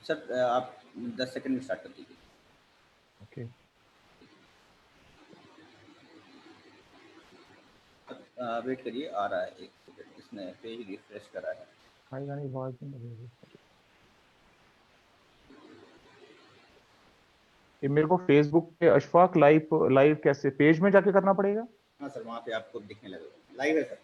Sir आप 10 second में start कर दीजिए। ओके वेट करिए, आ रहा है, एक सेकंड, इसने पेज रिफ्रेश करा है। आएगा नहीं, आवाज नहीं लगी। ये मेरे को फेसबुक पे अशफाक लाइव लाइव कैसे पेज में जाके करना पड़ेगा? हाँ सर, वहाँ पे आपको दिखने लगेगा, लाइव है सर।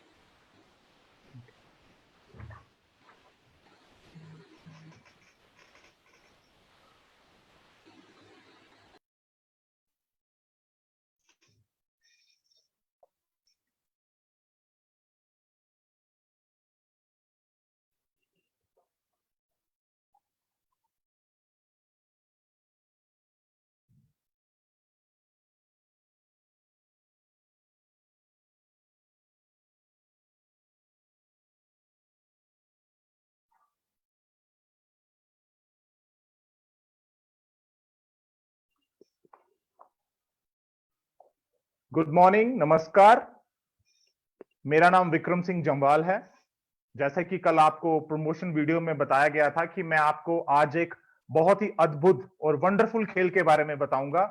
गुड मॉर्निंग, नमस्कार। मेरा नाम विक्रम सिंह जम्वाल है। जैसा कि कल आपको प्रमोशन वीडियो में बताया गया था कि मैं आपको आज एक बहुत ही अद्भुत और वंडरफुल खेल के बारे में बताऊंगा,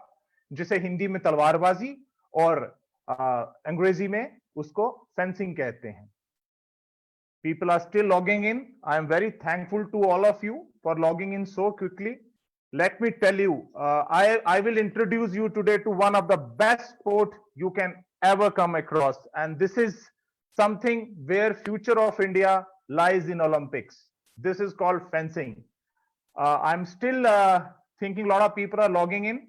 जिसे हिंदी में तलवारबाजी और अंग्रेजी में उसको फेंसिंग कहते हैं। People are still logging in. I am very thankful to all of you for logging in so quickly. Let me tell you, I will introduce you today to one of the best sport you can ever come across. And this is something where future of India lies in Olympics. This is called fencing. I'm still thinking a lot of people are logging in.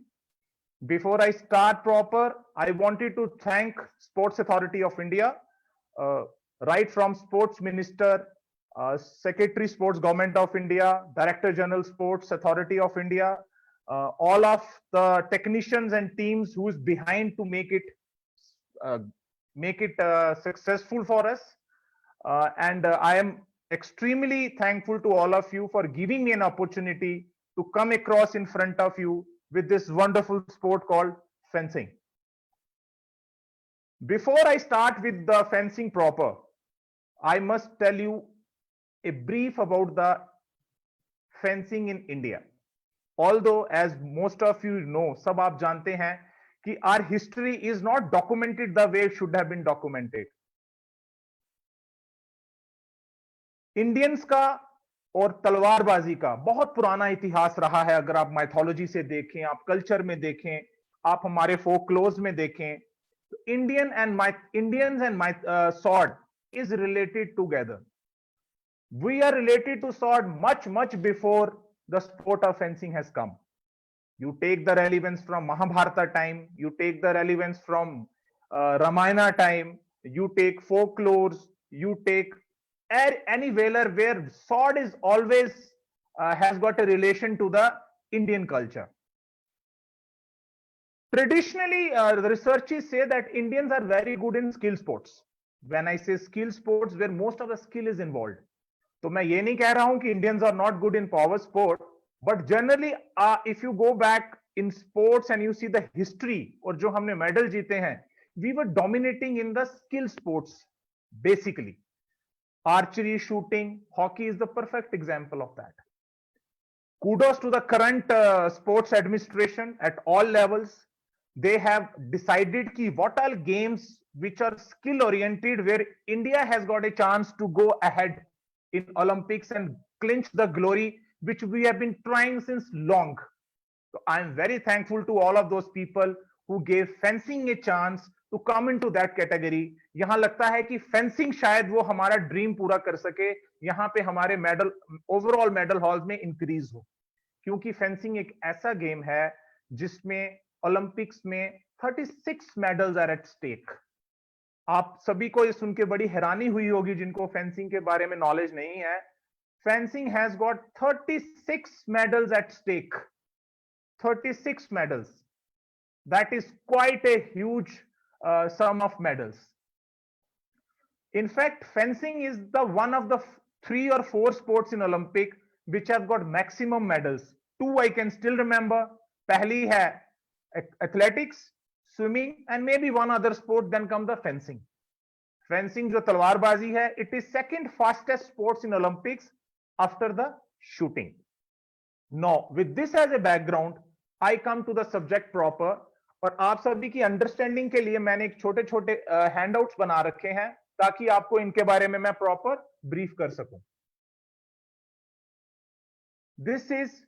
Before I start proper, I wanted to thank Sports Authority of India, uh, right from Sports Minister, Secretary Sports Government of India, Director General Sports Authority of India, all of the technicians and teams who is behind to uh, make it successful for us. And I am extremely thankful to all of you for giving me an opportunity to come across in front of you with this wonderful sport called fencing. Before I start with the fencing proper, I must tell you a brief about the fencing in India. Although, as most of you know, सब आप जानते हैं कि our history is not documented the way it should have been documented. Indians का और तलवारबाजी का बहुत पुराना इतिहास रहा है। अगर आप माइथोलॉजी से देखें, आप कल्चर में देखें, आप हमारे फोकलोज में देखें, तो Indians and sword is related together. We are related to sword much before the sport of fencing has come. You take the relevance from Mahabharata time, you take the relevance from Ramayana time, you take folklores, you take any valor where sword is always has got a relation to the Indian culture. Traditionally, the researchers say that Indians are very good in skill sports. When I say skill sports, where most of the skill is involved. तो मैं ये नहीं कह रहा हूं कि Indians are not good in power sport, but generally if you go back in sports and you see the history और जो हमने मेडल जीते हैं, we were dominating in the skill sports basically. Archery, shooting, hockey is the perfect example of that. Kudos to the current sports administration at all levels. They have decided ki what all games which are skill oriented, where India has got a chance to go ahead in Olympics and clinch the glory which we have been trying since long. So I am very thankful to all of those people who gave fencing a chance to come into that category. यहां लगता है कि fencing शायद वो हमारा dream पूरा कर सके, यहां पे हमारे मेडल, ओवरऑल मेडल हॉल में इंक्रीज हो, क्योंकि फेंसिंग एक ऐसा गेम है जिसमें ओलंपिक्स में 36 मेडल्स आर एट स्टेक. आप सभी को ये सुन के बड़ी हैरानी हुई होगी जिनको फेंसिंग के बारे में नॉलेज नहीं है. Fencing has got 36 medals at stake. 36 medals. That is quite a huge sum of medals. In fact, fencing is the one of the 3 or 4 sports in Olympic which have got maximum medals. 2 I can still remember. पहली है athletics, swimming, and maybe one other sport. Then come the fencing. Fencing जो तलवारबाजी है, it is second fastest sports in Olympics after the shooting. Now, with this as a background, I come to the subject proper. और आप सभी की understanding के लिए मैंने एक छोटे छोटे हैंडआउट्स बना रखे हैं ताकि आपको इनके बारे में मैं प्रॉपर ब्रीफ कर सकूं. This is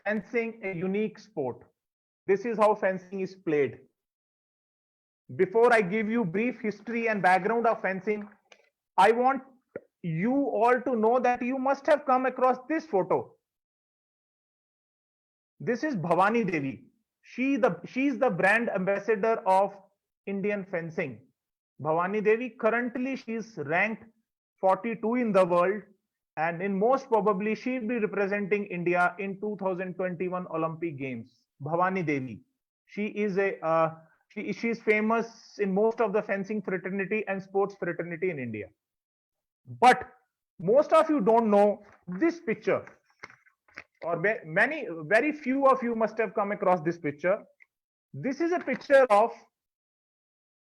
fencing, a unique sport. This is how fencing is played. Before I give you brief history and background of fencing, I want you all to know that you must have come across this photo. This is Bhavani Devi. She is the brand ambassador of Indian fencing. Bhavani Devi, currently she is ranked 42 in the world, and in most probably she will be representing India in 2021 Olympic Games. Bhavani Devi, she is famous in most of the fencing fraternity and sports fraternity in India. But most of you don't know this picture, or very few of you must have come across this picture. This is a picture of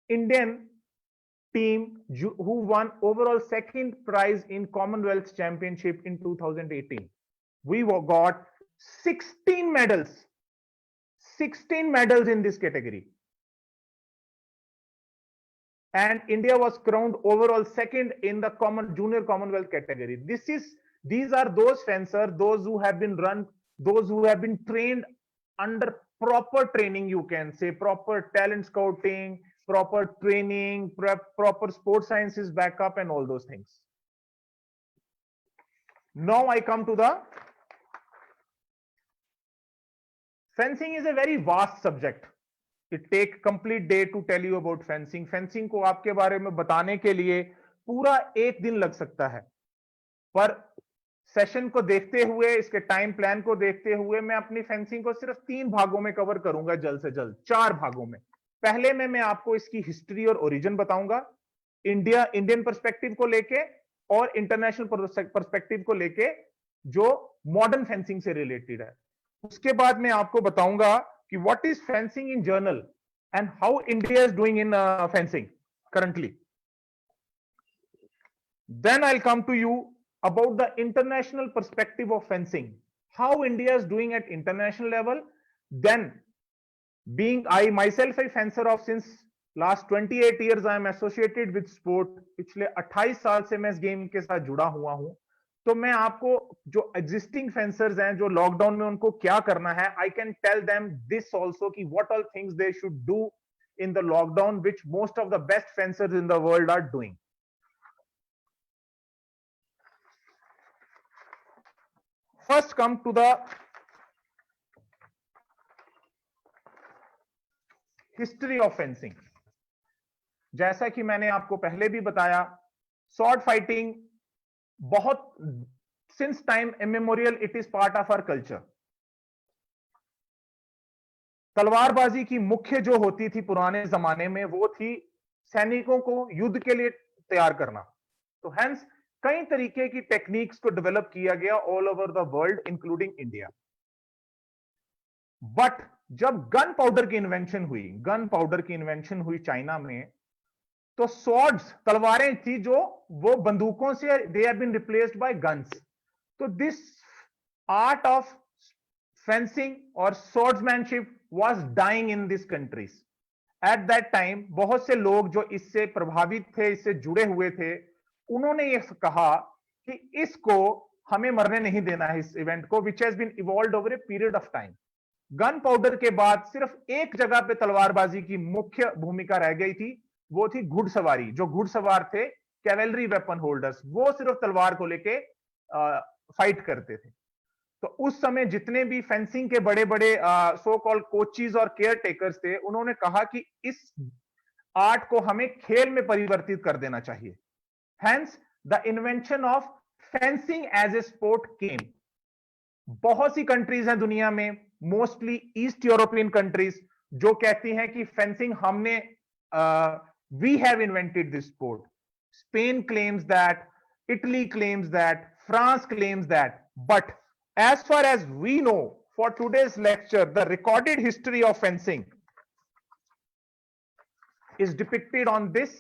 Indian team who won overall second prize in Commonwealth Championship in 2018. We got 16 medals. 16 medals in this category. And India was crowned overall second in the junior Commonwealth category. These are those fencers, those who have been trained under proper training, you can say, proper talent scouting, proper training, proper sports sciences backup, and all those things. Now I come to the fencing. Is a very vast subject. It take complete day to tell you about fencing. Fencing को आपके बारे में बताने के लिए पूरा एक दिन लग सकता है, पर सेशन को देखते हुए, इसके टाइम प्लान को देखते हुए मैं अपनी फेंसिंग को सिर्फ 3 भागों में कवर करूंगा, जल्द से जल्द 4 भागों में. पहले में मैं आपको इसकी हिस्ट्री और ओरिजिन बताऊंगा, इंडियन पर्सपेक्टिव को लेके और इंटरनेशनल पर्सपेक्टिव को लेके जो मॉडर्न फेंसिंग से रिलेटेड है. उसके बाद मैं आपको बताऊंगा कि what is fencing in general and how India is doing in fencing currently. Then I'll come to you about the international perspective of fencing, how India is doing at international level. Then, being I myself a fencer of since last 28 years, I am associated with sport. पिछले 28 साल से मैं इस game के साथ जुड़ा हुआ हूं. तो मैं आपको जो एग्जिस्टिंग फेंसर्स हैं, जो लॉकडाउन में उनको क्या करना है, I can tell them this also कि what all things they should do in the lockdown, which most of the best fencers in the world are doing. First come to the history of fencing. जैसा कि मैंने आपको पहले भी बताया, sword fighting बहुत since time immemorial it is part of our culture. तलवारबाजी की मुख्य जो होती थी पुराने जमाने में, वो थी सैनिकों को युद्ध के लिए तैयार करना. तो हेंस कई तरीके की टेक्निक्स को डेवलप किया गया all over the world including India. But जब गन पाउडर की इन्वेंशन हुई चाइना में, तो स्वॉर्ड्स, तलवारें थी जो वो बंदूकों से they have been replaced by guns. तो दिस आर्ट ऑफ फेंसिंग और swordsmanship was dying in this countries. At that time बहुत से लोग जो इससे प्रभावित थे, इससे जुड़े हुए थे, उन्होंने ये कहा कि इसको हमें मरने नहीं देना है, इस इवेंट को, which has been evolved over a period of time. Gunpowder के बाद सिर्फ एक जगह पे तलवारबाजी की मुख्य भूमिका रह गई थी, वो थी घुड़सवारी. जो घुड़सवार थे, कैवेलरी वेपन होल्डर्स, वो सिर्फ तलवार को लेके फाइट करते थे. तो उस समय जितने भी फेंसिंग के बड़े बड़े सो कॉल्ड कोचेस और केयर टेकर्स थे, उन्होंने कहा कि इस आर्ट को हमें खेल में परिवर्तित कर देना चाहिए. Hence the invention of fencing as a sport came. बहुत सी कंट्रीज हैं दुनिया में, मोस्टली ईस्ट यूरोपियन कंट्रीज, जो कहती हैं कि फेंसिंग हमने we have invented this sport. Spain claims that, Italy claims that, France claims that. But as far as we know, for today's lecture, the recorded history of fencing is depicted on this.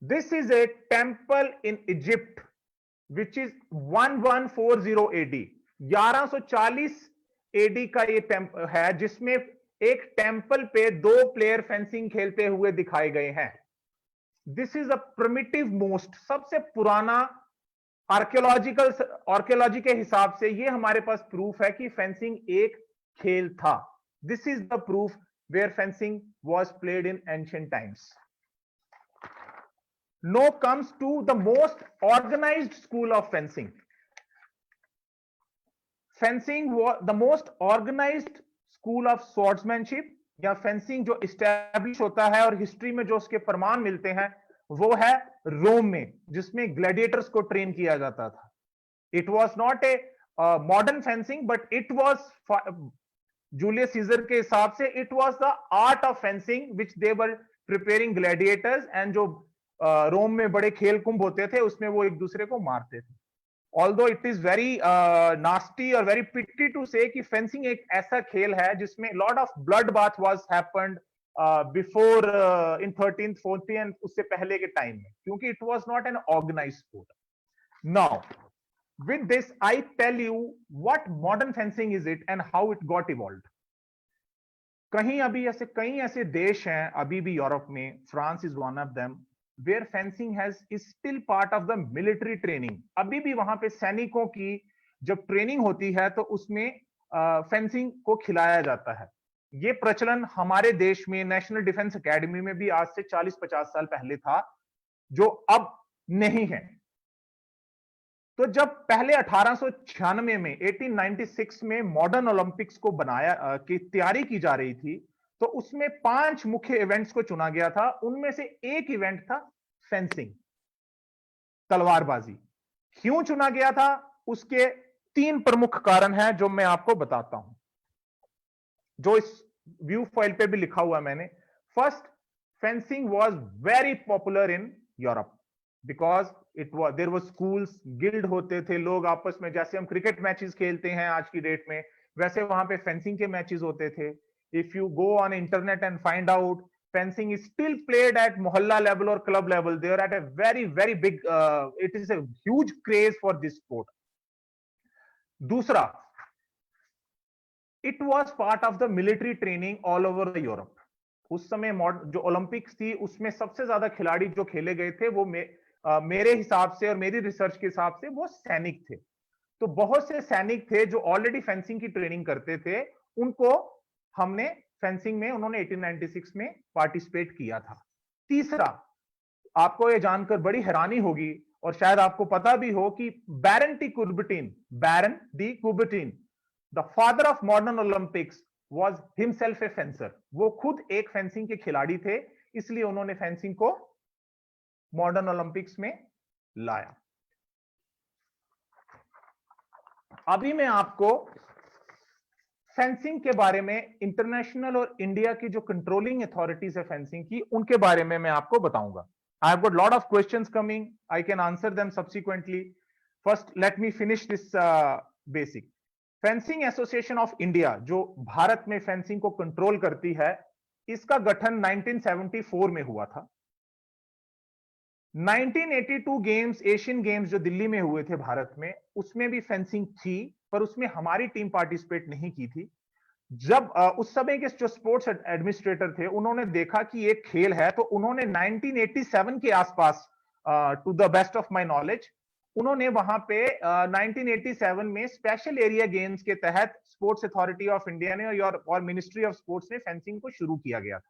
This is a temple in Egypt which is 1140 AD, 1140 AD का ये है, जिसमें एक temple पे 2 player fencing खेलते हुए दिखाए गए हैं। This is a primitive most, सबसे पुराना आर्कियोलॉजी के हिसाब से ये हमारे पास प्रूफ है कि फेंसिंग एक खेल था। This is the proof where fencing was played in ancient times. Now comes to the most organized school of fencing. Fencing was the most organized school of swordsmanship, या फेंसिंग जो establish होता है और history में जो उसके प्रमाण मिलते हैं वो है रोम में, जिसमें ग्लैडिएटर्स को ट्रेन किया जाता था। It was not a modern fencing, but it was, Julius Caesar के हिसाब से it was the art of fencing which they were preparing Gladiators, and जो रोम में बड़े खेल कुंभ होते थे उसमें वो एक दूसरे को मारते थे। Although it is very nasty और वेरी पिटी टू से कि फेंसिंग एक ऐसा खेल है जिसमें lot of blood bath was happened before in 13th 14th and उससे पहले के टाइम में, क्योंकि it was not an organised sport. Now with this I tell you what modern fencing is it and how it got evolved. कई ऐसे देश हैं अभी भी यूरोप में, France is one of them, where fencing is still part of the military training। अभी भी वहां पे सैनिकों की जब ट्रेनिंग होती है तो उसमें फेंसिंग को खिलाया जाता है। ये प्रचलन हमारे देश में नेशनल डिफेंस एकेडमी में भी आज से 40-50 साल पहले था, जो अब नहीं है। तो जब पहले 1896 में 1896 में मॉडर्न ओलंपिक्स को बनाया की तैयारी की जा रही थी, तो उसमें 5 मुख्य इवेंट्स को चुना गया था। उनमें से एक इवेंट था फेंसिंग, तलवारबाजी। क्यों चुना गया था, उसके 3 प्रमुख कारण हैं जो मैं आपको बताता हूं, जो इस व्यू फाइल पे भी लिखा हुआ है मैंने। First, fencing was very popular in Europe because there was schools, guild होते थे, लोग आपस में, जैसे हम क्रिकेट मैचेस खेलते हैं आज की डेट में, वैसे वहां पे फेंसिंग के मैचेस होते थे। If you go on internet and find out, fencing is still played at mohalla level or club level. They are at a very big, it is a huge craze for this sport. दूसरा, it was part of the military training all over the Europe. उस समय जो Olympics थी उसमें सबसे ज्यादा खिलाड़ी जो खेले गए थे वो मेरे हिसाब से और मेरी रिसर्च के हिसाब से वो सैनिक थे। तो बहुत से सैनिक थे जो ऑलरेडी फेंसिंग की ट्रेनिंग करते थे, उनको हमने फेंसिंग में, उन्होंने 1896 में पार्टिसिपेट किया था। तीसरा, आपको यह जानकर बड़ी हैरानी होगी और शायद आपको पता भी हो कि Baron de Coubertin, the father of modern Olympics, was himself a fencer. वो खुद एक फेंसिंग के खिलाड़ी थे, इसलिए उन्होंने फेंसिंग को मॉडर्न ओलंपिक्स में लाया। अभी मैं आपको फेंसिंग के बारे में, इंटरनेशनल और इंडिया की जो कंट्रोलिंग अथॉरिटीज है फेंसिंग की, उनके बारे में मैं आपको बताऊंगा। I have got lot of questions coming, I can answer them subsequently. First let me finish this basic. Fencing association of India, जो भारत में फेंसिंग को कंट्रोल करती है, इसका गठन 1974 में हुआ था। 1982 गेम्स, एशियन गेम्स जो दिल्ली में हुए थे भारत में, उसमें भी फेंसिंग थी, पर उसमें हमारी टीम पार्टिसिपेट नहीं की थी। जब उस समय के जो स्पोर्ट्स एडमिनिस्ट्रेटर थे, उन्होंने देखा कि एक खेल है, तो उन्होंने 1987 के आसपास, to the best of my knowledge, उन्होंने वहां पे 1987 में स्पेशल एरिया गेम्स के तहत स्पोर्ट्स अथॉरिटी ऑफ इंडिया ने और मिनिस्ट्री ऑफ स्पोर्ट्स ने फेंसिंग को शुरू किया गया था।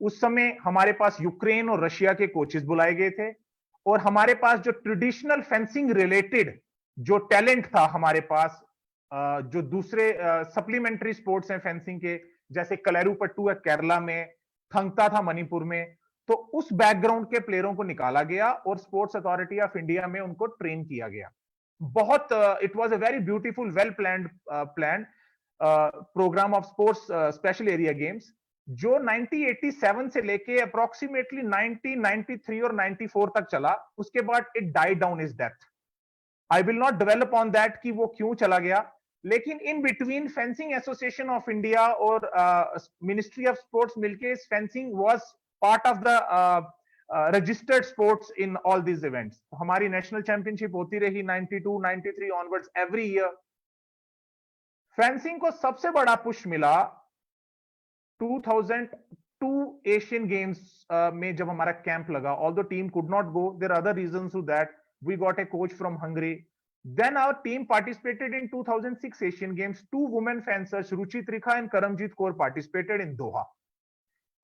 उस समय हमारे पास यूक्रेन और रशिया के कोचेस बुलाए गए थे, और हमारे पास जो ट्रेडिशनल फेंसिंग रिलेटेड जो टैलेंट था हमारे पास, जो दूसरे सप्लीमेंट्री स्पोर्ट्स हैं फेंसिंग के, जैसे कलेरूपट्टू है केरला में, थंगता था मणिपुर में, तो उस बैकग्राउंड के प्लेयरों को निकाला गया और स्पोर्ट्स अथॉरिटी ऑफ इंडिया में उनको ट्रेन किया गया। बहुत it was a very beautiful, well planned programme of sports special area games, जो 1987 से लेके अप्रोक्सीमेटली 1993 और 94 तक चला। उसके बाद it died down is death. I will not develop on that कि वो क्यों चला गया, लेकिन in between fencing association of India और मिनिस्ट्री ऑफ स्पोर्ट्स मिलके fencing was part of the registered sports in all these events. हमारी national championship होती रही 92, 93 onwards every year. फेंसिंग को सबसे बड़ा पुश मिला 2002 एशियन गेम्स में जब हमारा कैंप लगा. Although team could not go, there are other reasons to that. We got a coach from Hungary. Then our team participated in 2006 Asian Games. Two women fencers, Ruchi Trikha and Karamjit Kaur, participated in Doha.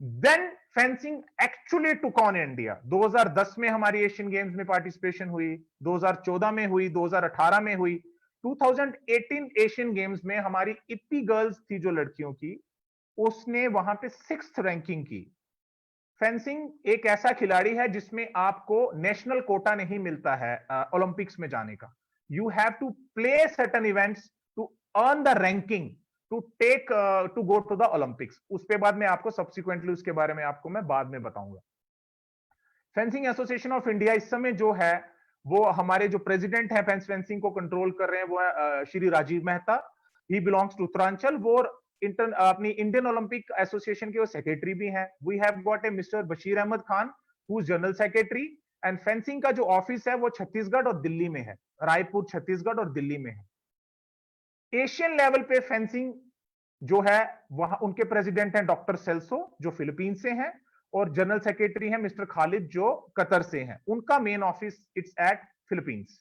Then fencing actually took on India. 2010 में हमारी Asian games में participation हुई, 2014 में हुई, 2018 में हुई. 2018 Asian games में हमारी इप्पी गर्ल्स थी जो लड़कियों की, उसने वहां पे 6th रैंकिंग की. फेंसिंग एक ऐसा खिलाड़ी है जिसमें आपको नेशनल कोटा नहीं मिलता है ओलंपिक्स में जाने का. You have to play certain events to earn the ranking to take to go to the Olympics. उसके बाद में आपको सब्सिक्वेंटली उसके बारे में आपको मैं बाद में बताऊंगा. फेंसिंग एसोसिएशन ऑफ इंडिया इस समय जो है वो हमारे जो प्रेसिडेंट है फेंसिंग को कंट्रोल कर रहे हैं वो है Shri Rajiv Mehta. He belongs to Uttaranchal. वो अपनी इंडियन ओलंपिक एसोसिएशन के वो सेक्रेटरी भी हैं. We have got a mister Bashir Ahmed Khan who is general secretary. And fencing का जो ऑफिस है वो छत्तीसगढ़ और दिल्ली में है. रायपुर, छत्तीसगढ़ और दिल्ली में है. एशियन लेवल पे फेंसिंग जो है वहां उनके प्रेसिडेंट हैं डॉक्टर सेल्सो जो फिलीपीन से हैं, और जनरल सेक्रेटरी हैं मिस्टर खालिद जो कतर से हैं. उनका main office it's at Philippines.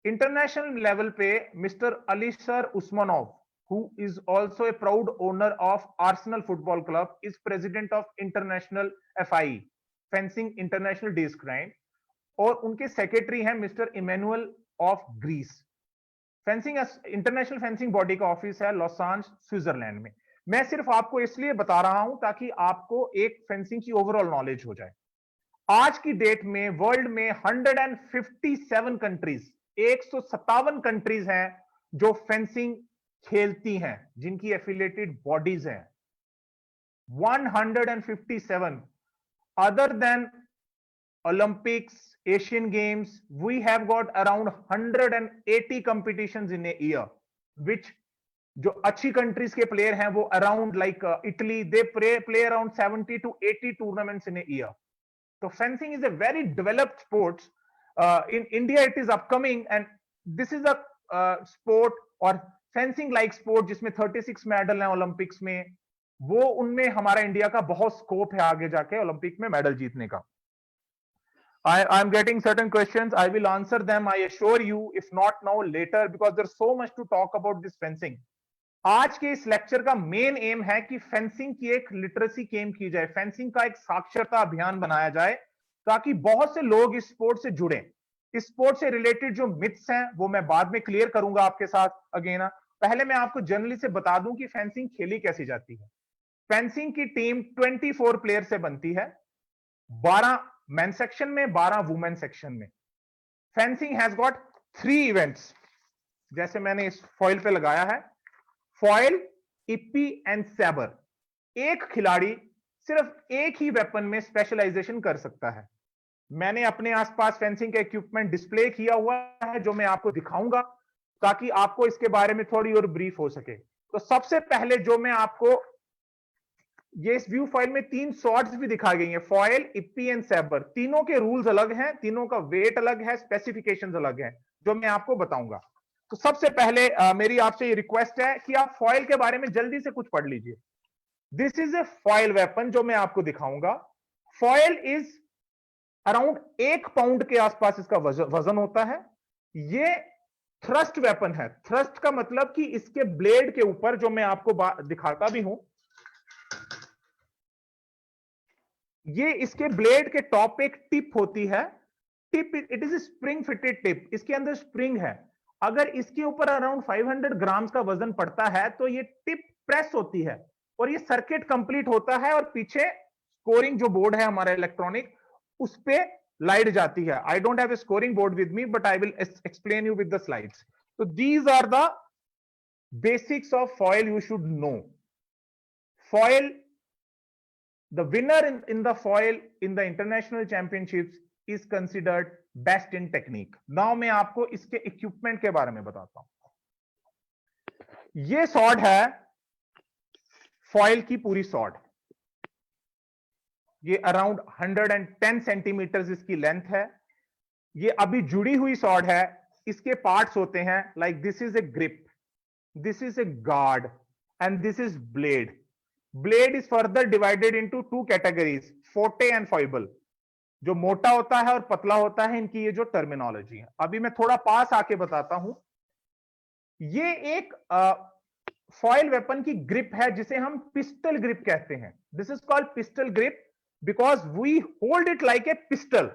International level पे mister Alisher Usmanov who is also a proud owner of Arsenal Football Club is president of International FIE Fencing International Disc Grind, और उनके secretary हैं mister Emmanuel of Greece. Fencing international fencing body का office है Lausanne Switzerland में. मैं सिर्फ आपको इसलिए बता रहा हूं ताकि आपको एक फेंसिंग की ओवरऑल नॉलेज हो जाए. आज की डेट में वर्ल्ड में 157 कंट्रीज, 157 कंट्रीज हैं जो फेंसिंग खेलती हैं, जिनकी एफिलिएटेड बॉडीज हैं. 157. Other than Olympics, Asian games, we have got around 180 competitions in a year, which जो अच्छी कंट्रीज के प्लेयर हैं वो around like Italy, they play around 70 to 80 tournaments in a year. तो fencing is a very developed sports. In India it is upcoming and this is a sport और fencing like sport जिसमें 36 medal हैं Olympics में, वो उनमें हमारा India का बहुत स्कोप है आगे जाके ओलंपिक में मेडल जीतने का. I am getting certain questions. I will answer them. I assure you, if not now, later, because there's so much to talk about this fencing. आज के इस लेक्चर का मेन एम है कि फेंसिंग की एक लिटरेसी गेम की जाए, फेंसिंग का एक साक्षरता अभियान बनाया जाए ताकि बहुत से लोग इस स्पोर्ट से जुड़े. इस स्पोर्ट से रिलेटेड जो मिथ्स हैं वो मैं बाद में क्लियर करूंगा आपके साथ अगेन. पहले मैं आपको जनरली से बता दूं कि फेंसिंग खेली कैसी जाती है. फेंसिंग की टीम 24 प्लेयर से बनती है, 12 मेन सेक्शन में, 12 वुमेन सेक्शन में. फेंसिंग हैज गॉट 3 इवेंट्स, जैसे मैंने इस फॉइल पे लगाया है, फॉइल, इप्पी एंड सैबर. एक खिलाड़ी सिर्फ एक ही वेपन में स्पेशलाइजेशन कर सकता है. मैंने अपने आसपास फेंसिंग का इक्विपमेंट डिस्प्ले किया हुआ है जो मैं आपको दिखाऊंगा ताकि आपको इसके बारे में थोड़ी और ब्रीफ हो सके. तो सबसे पहले जो मैं आपको, ये इस व्यू फाइल में 3 शॉट्स भी दिखाई गई हैं, फॉइल, इप्पी एंड सैबर. तीनों के रूल्स अलग हैं, तीनों का वेट अलग है, स्पेसिफिकेशंस अलग हैं, जो मैं आपको बताऊंगा. तो सबसे पहले मेरी आपसे ये रिक्वेस्ट है कि आप फॉइल के बारे में जल्दी से कुछ पढ़ लीजिए. This is A foil weapon जो मैं आपको दिखाऊंगा. फॉइल इज अराउंड 1 पाउंड के आसपास इसका वजन होता है. ये थ्रस्ट वेपन है. थ्रस्ट का मतलब कि इसके ब्लेड के ऊपर, जो मैं आपको दिखाता भी हूं, ये इसके ब्लेड के टॉप पे एक टिप होती है. Tip, it is spring fitted tip. इसके अंदर स्प्रिंग है. अगर इसके ऊपर अराउंड 500 ग्राम्स का वजन पड़ता है तो ये टिप प्रेस होती है और ये सर्किट कंप्लीट होता है और पीछे स्कोरिंग जो बोर्ड है हमारा इलेक्ट्रॉनिक, उस पे लाइट जाती है. I don't have a scoring board with me but I will explain you with the slides. तो these are the basics of foil you should know. Foil, the winner in the foil in the international championships is considered best in technique. Now मैं आपको इसके equipment के बारे में बताता हूं. ये सॉर्ड है फॉइल की पूरी सॉर्ड. ये अराउंड 110 सेंटीमीटर इसकी लेंथ है। ये अभी जुड़ी हुई सॉर्ड है। इसके पार्ट्स होते हैं like this is a grip, this is a guard and this is blade. Blade is further divided into two categories, forte and foible. जो मोटा होता है और पतला होता है, इनकी ये जो टर्मिनोलॉजी है। अभी मैं थोड़ा पास आके बताता हूं। ये एक फॉयल वेपन की ग्रिप है जिसे हम पिस्टल ग्रिप कहते हैं। This is called pistol grip because we hold it like a pistol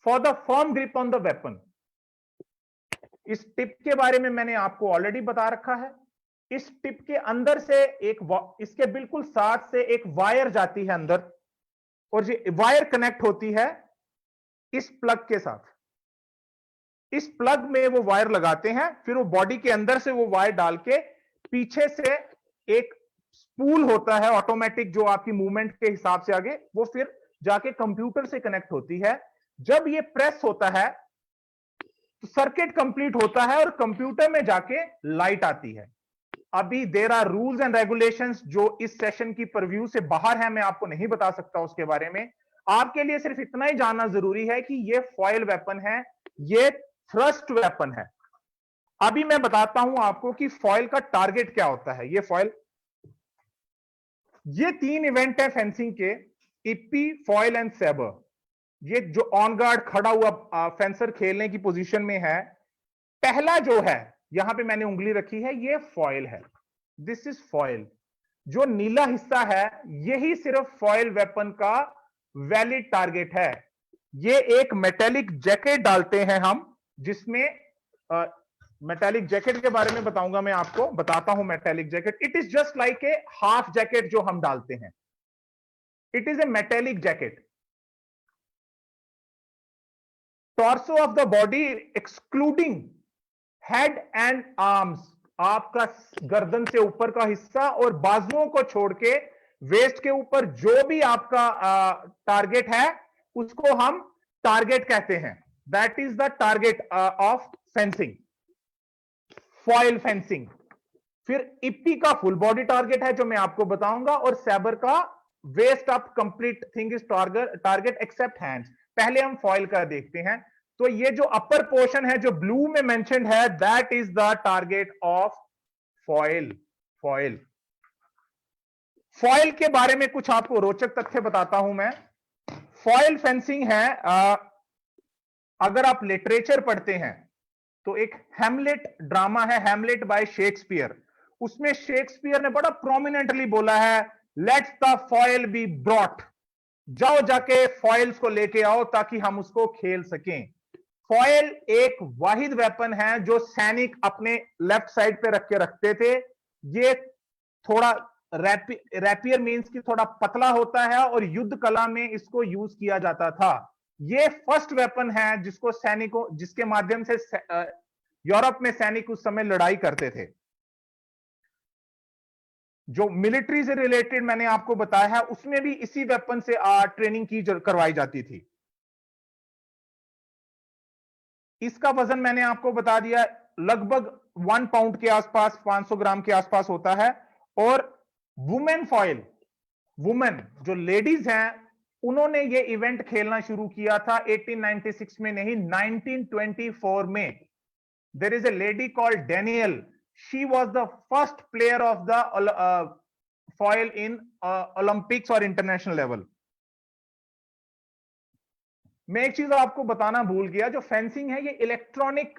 for the firm grip on the weapon. इस टिप के बारे में मैंने आपको ऑलरेडी बता रखा है। इस टिप के अंदर से इसके बिल्कुल साथ से एक वायर जाती है अंदर, और ये वायर कनेक्ट होती है इस प्लग के साथ। इस प्लग में वो वायर लगाते हैं, फिर वो बॉडी के अंदर से वो वायर डाल के पीछे से एक स्पूल होता है ऑटोमेटिक, जो आपकी मूवमेंट के हिसाब से आगे वो फिर जाके कंप्यूटर से कनेक्ट होती है। जब ये प्रेस होता है तो सर्किट कंप्लीट होता है और कंप्यूटर में जाके लाइट आती है। अभी there are rules and regulations जो इस सेशन की परव्यू से बाहर है, मैं आपको नहीं बता सकता उसके बारे में। आपके लिए सिर्फ इतना ही जानना जरूरी है कि ये फॉयल वेपन है, ये थ्रस्ट वेपन है। अभी मैं बताता हूं आपको कि फॉयल का टारगेट क्या होता है। ये फॉयल, ये 3 इवेंट है फेंसिंग के, इप्पी, फॉयल एंड सैबर। ये जो ऑन गार्ड खड़ा हुआ फेंसर खेलने की पोजीशन में है, पहला जो है यहां पे मैंने उंगली रखी है, ये फॉयल है। This is foil. जो नीला हिस्सा है यही सिर्फ फॉयल वेपन का वैलिड टारगेट है। ये एक मेटेलिक जैकेट डालते हैं हम, जिसमें मेटेलिक जैकेट के बारे में बताऊंगा, मैं आपको बताता हूं। Metallic jacket, it is just like a half jacket जो हम डालते हैं। It is A metallic jacket. Torso of the body excluding head and arms, आपका गर्दन से ऊपर का हिस्सा और बाजुओं को छोड़ के वेस्ट के ऊपर जो भी आपका टारगेट है उसको हम टारगेट कहते हैं। That is the target of fencing, foil fencing. फिर इप्पी का फुल बॉडी टारगेट है जो मैं आपको बताऊंगा, और सैबर का waist up complete thing is target except hands. पहले हम फॉयल का देखते हैं। तो ये जो अपर पोर्शन है जो ब्लू में मेंशन्ड है, that is the target of foil. Foil foil के बारे में कुछ आपको रोचक तथ्य बताता हूं मैं। फॉयल फेंसिंग है, अगर आप लिटरेचर पढ़ते हैं तो एक हैमलेट ड्रामा है, हैमलेट बाय शेक्सपियर। उसमें शेक्सपियर ने बड़ा प्रोमिनेंटली बोला है, let's the foil be brought, जाओ जाके फॉयल्स को लेके आओ ताकि हम उसको खेल सकें। फॉयल एक वाहिद वेपन है जो सैनिक अपने लेफ्ट साइड पे रख के रखते थे। ये थोड़ा रैपियर मींस की थोड़ा पतला होता है और युद्ध कला में इसको यूज किया जाता था। ये फर्स्ट वेपन है जिसको सैनिकों, जिसके माध्यम से यूरोप में सैनिक उस समय लड़ाई करते थे। जो मिलिट्री से रिलेटेड मैंने आपको बताया है, उसमें भी इसी वेपन से ट्रेनिंग की करवाई जाती थी। इसका वजन मैंने आपको बता दिया, लगभग 1 पाउंड के आसपास, 500 ग्राम के आसपास होता है। और वुमेन फॉयल, वुमेन जो लेडीज हैं, उन्होंने ये इवेंट खेलना शुरू किया था 1896 में नहीं, 1924 में। There is a lady called Daniel, she was the first player of the foil in Olympics और इंटरनेशनल लेवल। मैं एक चीज आपको बताना भूल गया, जो फेंसिंग है ये इलेक्ट्रॉनिक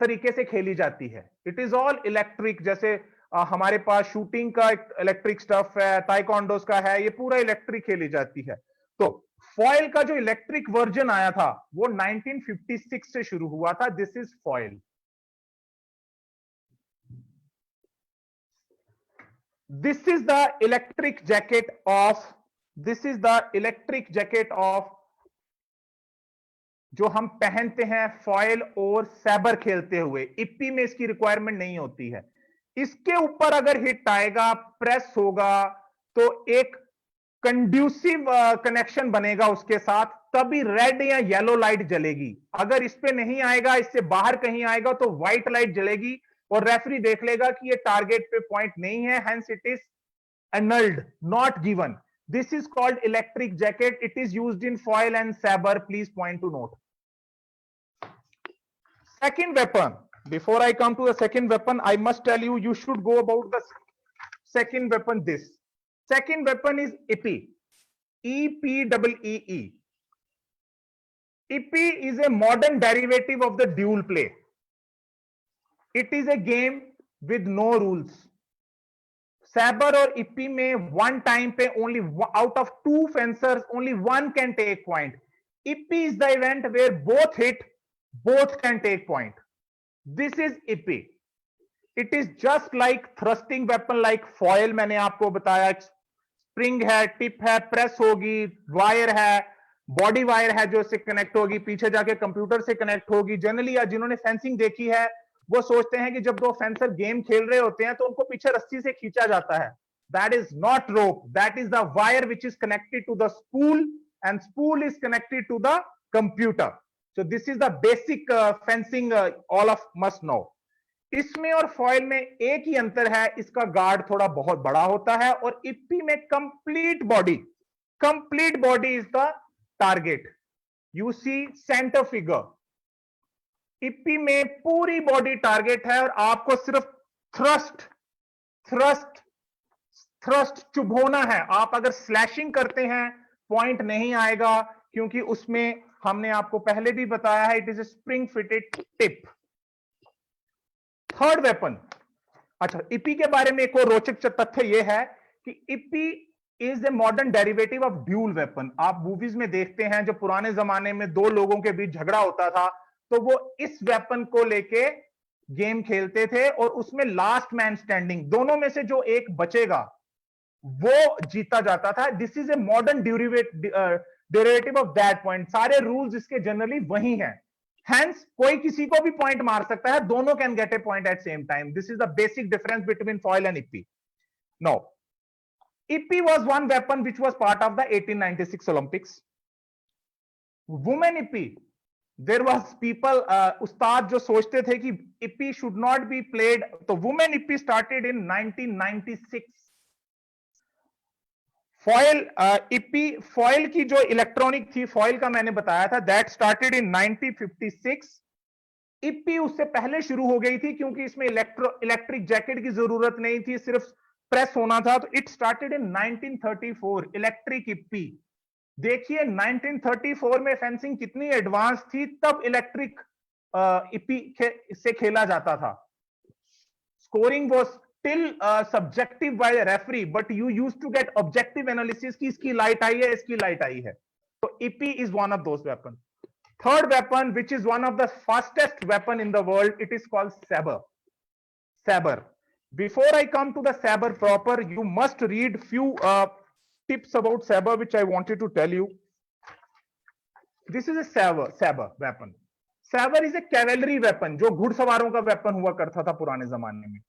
तरीके से खेली जाती है। It is all electric. जैसे हमारे पास शूटिंग का इलेक्ट्रिक स्टफ है, ताइक्वांडोस का है, ये पूरा इलेक्ट्रिक खेली जाती है। तो फॉयल का जो इलेक्ट्रिक वर्जन आया था वो 1956 से शुरू हुआ था। This is foil. This is the electric jacket of, this is the electric jacket of जो हम पहनते हैं फॉयल और सैबर खेलते हुए। इप्पी में इसकी रिक्वायरमेंट नहीं होती है। इसके ऊपर अगर हिट आएगा, प्रेस होगा, तो एक कंड्यूसिव कनेक्शन बनेगा उसके साथ, तभी रेड या येलो लाइट जलेगी। अगर इस पे नहीं आएगा, इससे बाहर कहीं आएगा तो व्हाइट लाइट जलेगी और रेफरी देख लेगा कि ये टारगेट पे पॉइंट नहीं है, hence it is एनल्ड, not given. This is called electric jacket. It is used in foil and saber. Please point to note. Second weapon. Before I come to the second weapon, I must tell you, you should go about the second weapon. This second weapon is Ippee. EPEE. Ippee is a modern derivative of the dual play. It is a game with no rules. Saber or Ippee में one time पे only out of two fencers only one can take point. Ippee is the event where both hit, both can take point. This is Ippee. It is just like thrusting weapon like foil. मैंने आपको बताया spring है, tip है, press होगी, wire है, body wire है जो इससे कनेक्ट होगी, पीछे जाके कंप्यूटर से कनेक्ट होगी. जनरली जिन्होंने फेंसिंग देखी है वो सोचते हैं कि जब दो फेंसर गेम खेल रहे होते हैं तो उनको पीछे रस्सी से खींचा जाता है. That is not rope, that is the wire which is connected to the spool and spool is connected to the computer. So this is the basic fencing all of must know. इसमें और foil में एक ही अंतर है, इसका guard थोड़ा बहुत बड़ा होता है और इप्पी में complete body is the target. You see centre figure. Epee में पूरी बॉडी टारगेट है और आपको सिर्फ थ्रस्ट चुभोना है. आप अगर स्लैशिंग करते हैं पॉइंट नहीं आएगा, क्योंकि उसमें हमने आपको पहले भी बताया है, it is A spring fitted tip. Third weapon. अच्छा, इप्पी के बारे में एक और रोचक तथ्य यह है कि Yippee is a modern derivative of dual weapon. आप मूवीज में देखते हैं जो पुराने जमाने में दो लोगों के बीच झगड़ा होता था तो वो इस वेपन को लेके गेम खेलते थे और उसमें लास्ट मैन स्टैंडिंग, दोनों में से जो एक बचेगा वो जीता जाता था. This is a modern derivative of that point. सारे रूल्स इसके जनरली वही हैं. Hence, कोई किसी को भी पॉइंट मार सकता है, दोनों can get a point at same time. This is the basic difference between foil and epee. No, epee was one weapon which was part of the 1896 Olympics. Women epee, there was people, उस्ताद जो सोचते थे कि epee should not be played, तो women epee started in 1996. Foil epee, foil की जो electronic थी, foil का मैंने बताया था, दैट स्टार्टेड इन 1956. इप्पी उससे पहले शुरू हो गई थी क्योंकि इसमें इलेक्ट्रिक जैकेट की जरूरत नहीं थी, सिर्फ प्रेस होना था. तो it started in 1934, electric Yippee. देखिए 1934 में फेंसिंग कितनी एडवांस थी, तब इलेक्ट्रिक इप्पी से खेला जाता था. Scoring was still subjective by the referee, but you used to get objective analysis कि इसकी लाइट आई है, इसकी लाइट आई है. तो Ippee is one of those weapons. Third weapon, which is one of the fastest weapon in the world, it is called saber. Saber. Before I come to the saber proper, you must read few tips about saber which I wanted to tell you. This is a saber weapon. Saber is a cavalry weapon, जो घुड़सवारों का weapon हुआ करता था पुराने जमाने में.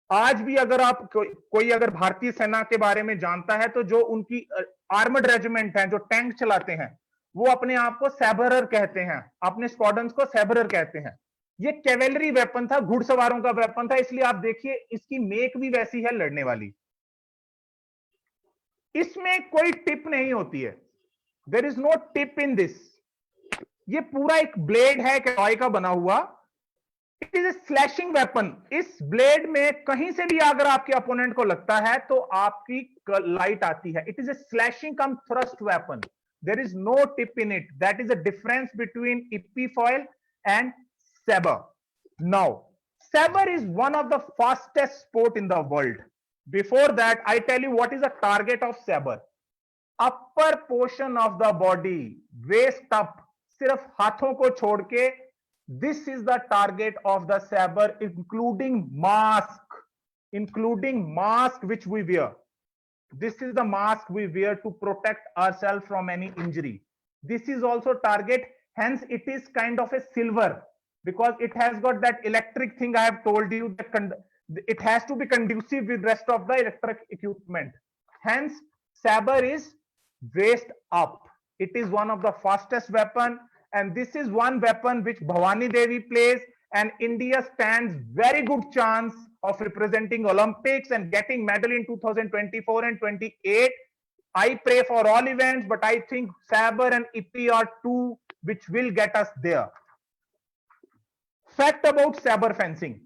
आज भी अगर आप कोई अगर भारतीय सेना के बारे में जानता है तो जो उनकी आर्मर्ड रेजिमेंट है, जो टैंक चलाते हैं, वो अपने आप को सैबरर कहते हैं, अपने स्क्वाड्रन्स को सैबरर कहते हैं. ये कैवेलरी वेपन था, घुड़सवारों का वेपन था, इसलिए आप देखिए इसकी मेक भी वैसी है लड़ने वाली. इसमें कोई टिप नहीं होती है. There is no tip in this. ये पूरा एक ब्लेड है कैलॉय का बना हुआ. It is a slashing weapon. इस ब्लेड में कहीं से भी अगर आपके अपोनेंट को लगता है तो आपकी लाइट आती है. It is a slashing cum thrust weapon. There is no tip in it. That is a difference between epee foil and saber. Now, saber is one of the fastest sport in the world. Before that, I tell you what is the target of saber. Upper portion of the body, waist up, सिर्फ हाथों को छोड़ के, this is the target of the saber, including mask which we wear. This is the mask we wear to protect ourselves from any injury. This is also target, hence it is kind of a silver, because it has got that electric thing I have told you, that it has to be conducive with rest of the electric equipment. Hence saber is waist up. It is one of the fastest weapon, and this is one weapon which Bhavani Devi plays, and India stands very good chance of representing Olympics and getting medal in 2024 and 28. I pray for all events, but I think Saber and IPPI are two which will get us there. Fact about Saber fencing.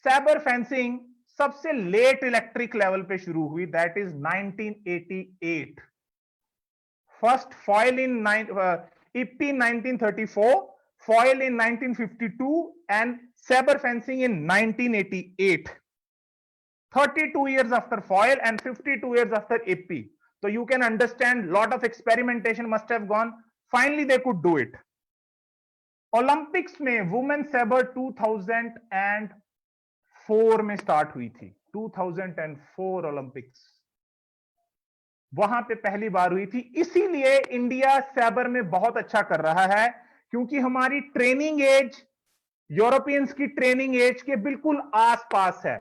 Saber fencing सबसे late electric level पे शुरू हुई, that is 1988. First foil in IPPI 1934, foil in 1952, and saber fencing in 1988. 32 years after foil and 52 years after IPPI. So you can understand lot of experimentation must have gone. Finally they could do it. Olympics में women saber 2004 में start हुई थी. 2004 Olympics वहां पे पहली बार हुई थी. इसीलिए इंडिया सैबर में बहुत अच्छा कर रहा है, क्योंकि हमारी ट्रेनिंग एज यूरोपियंस की ट्रेनिंग एज के बिल्कुल आसपास है.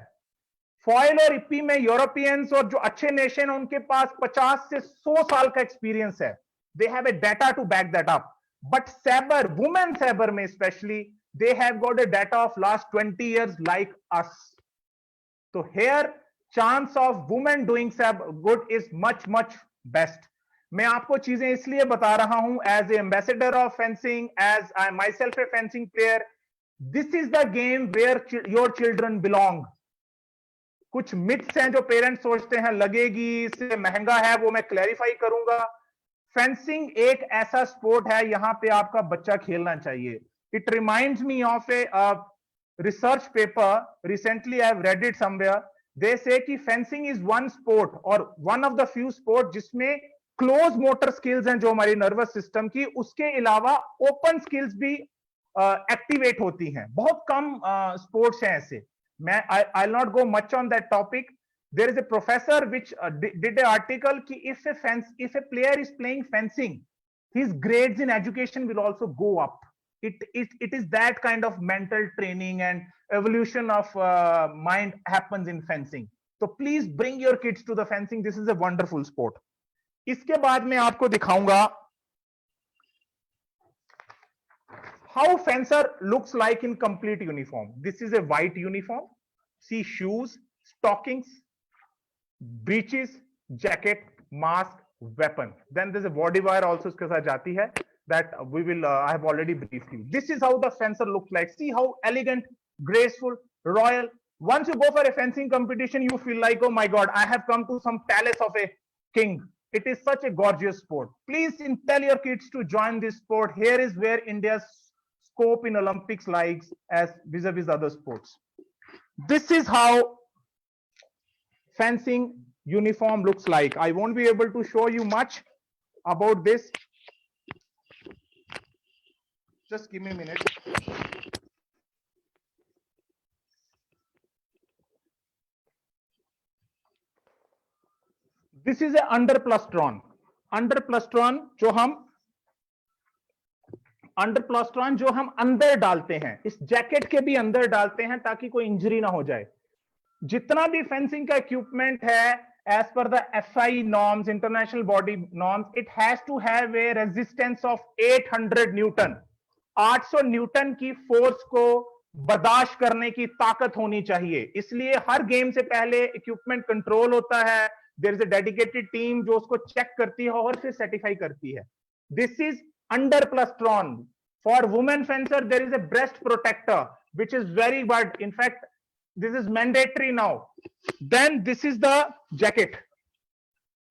फॉयल और IPPI में यूरोपियंस और जो अच्छे नेशन है उनके पास 50 से 100 साल का एक्सपीरियंस है. They have a data to back that up. But sabre, women sabre में specially, they have got a data of last 20 years like us. So here chance of women doing good is much best. मैं आपको चीजें इसलिए बता रहा हूं as a ambassador of fencing, as I myself a fencing player. This is the game where your children belong. कुछ myths हैं जो पेरेंट्स सोचते हैं लगेगी इससे महंगा है, वो मैं क्लैरिफाई करूंगा. फेंसिंग एक ऐसा स्पोर्ट है यहां पे आपका बच्चा खेलना चाहिए. It reminds me of a research paper. Recently, I have read it somewhere. They say कि fencing is one sport or one of the few sport जिसमें close motor skills हैं जो हमारी nervous system की, उसके अलावा open skills भी activate होती हैं. बहुत कम sports हैं ऐसे. I'll not go much on that topic. There is a professor which did an article कि if a player is playing fencing, his grades in education will also go up. It is that kind of mental training and evolution of mind happens in fencing. So please bring your kids to the fencing. This is a wonderful sport. इसके बाद मैं आपको दिखाऊंगा how fencer looks like in complete uniform. This is a white uniform. See shoes, stockings, breeches, jacket, mask, weapon. Then there's a body wire also इसके साथ जाती है. That we will I have already briefed you. This is how the fencer looks like. See how elegant, graceful, royal. Once you go for a fencing competition, you feel like, oh my god, I have come to some palace of a king. It is such a gorgeous sport. Please tell your kids to join this sport. Here is where India's scope in Olympics lies as vis-a-vis other sports. This is how fencing uniform looks like. I won't be able to show you much about this. Just give me a minute. This is a underplastron. Underplastron जो हम अंदर डालते हैं, इस jacket के भी अंदर डालते हैं ताकि कोई इंजरी ना हो जाए. जितना भी फेंसिंग का इक्विपमेंट है, as per the FI norms, international body norms, it has to have a resistance of 800 Newton. 800 Newton की फोर्स को बर्दाश्त करने की ताकत होनी चाहिए. इसलिए हर गेम से पहले इक्विपमेंट कंट्रोल होता है. There is a dedicated team जो उसको चेक करती है और फिर सर्टिफाई करती है. This is underplastron. For women fencer there is a breast protector which is very good. In fact this is mandatory now. Then this is the jacket.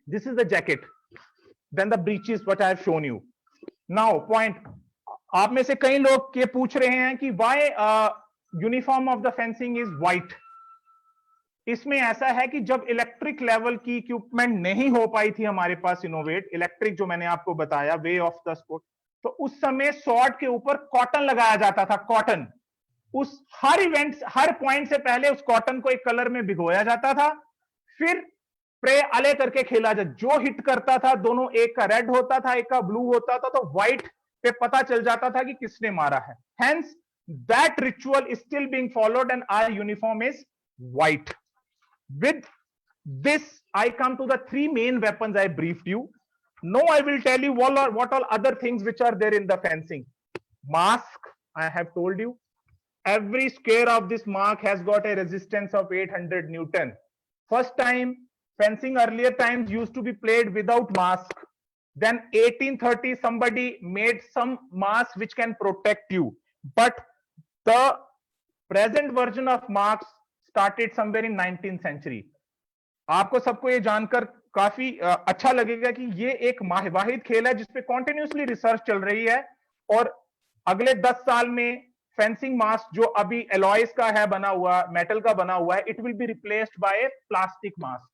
This is the jacket. Then the breeches what I have shown you. Now point, आप में से कई लोग ये पूछ रहे हैं कि why uniform of the fencing is white. इसमें ऐसा है कि जब इलेक्ट्रिक लेवल की इक्विपमेंट नहीं हो पाई थी हमारे पास इनोवेट, इलेक्ट्रिक जो मैंने आपको बताया वे ऑफ द स्पोर्ट, तो उस समय स्वॉर्ड के ऊपर कॉटन लगाया जाता था. कॉटन उस हर इवेंट हर पॉइंट से पहले उस कॉटन को एक कलर में भिगोया जाता था, फिर प्रे अले करके खेला जाता. जो हिट करता था दोनों, एक का रेड होता था एक का ब्लू होता था, तो व्हाइट पे पता चल जाता था कि किसने मारा है. Hence, that ritual is still being followed and our uniform is white. With this, I come to the three main weapons I briefed you. Now I will tell you what all other things which are there in the fencing. Mask, I have told you. Every square of this mark has got a resistance of 800 Newton. First time fencing earlier times used to be played without mask. Then 1830 somebody made some mask which can protect you, but the present version of masks started somewhere in 19th century. आपको सबको ये जानकर काफी अच्छा लगेगा कि ये एक वाहिद खेल है जिसपे कॉन्टिन्यूसली रिसर्च चल रही है, और अगले 10 साल में फेंसिंग मास्क जो अभी एलॉयज का है बना हुआ, मेटल का बना हुआ है, it will be replaced by plastic mask.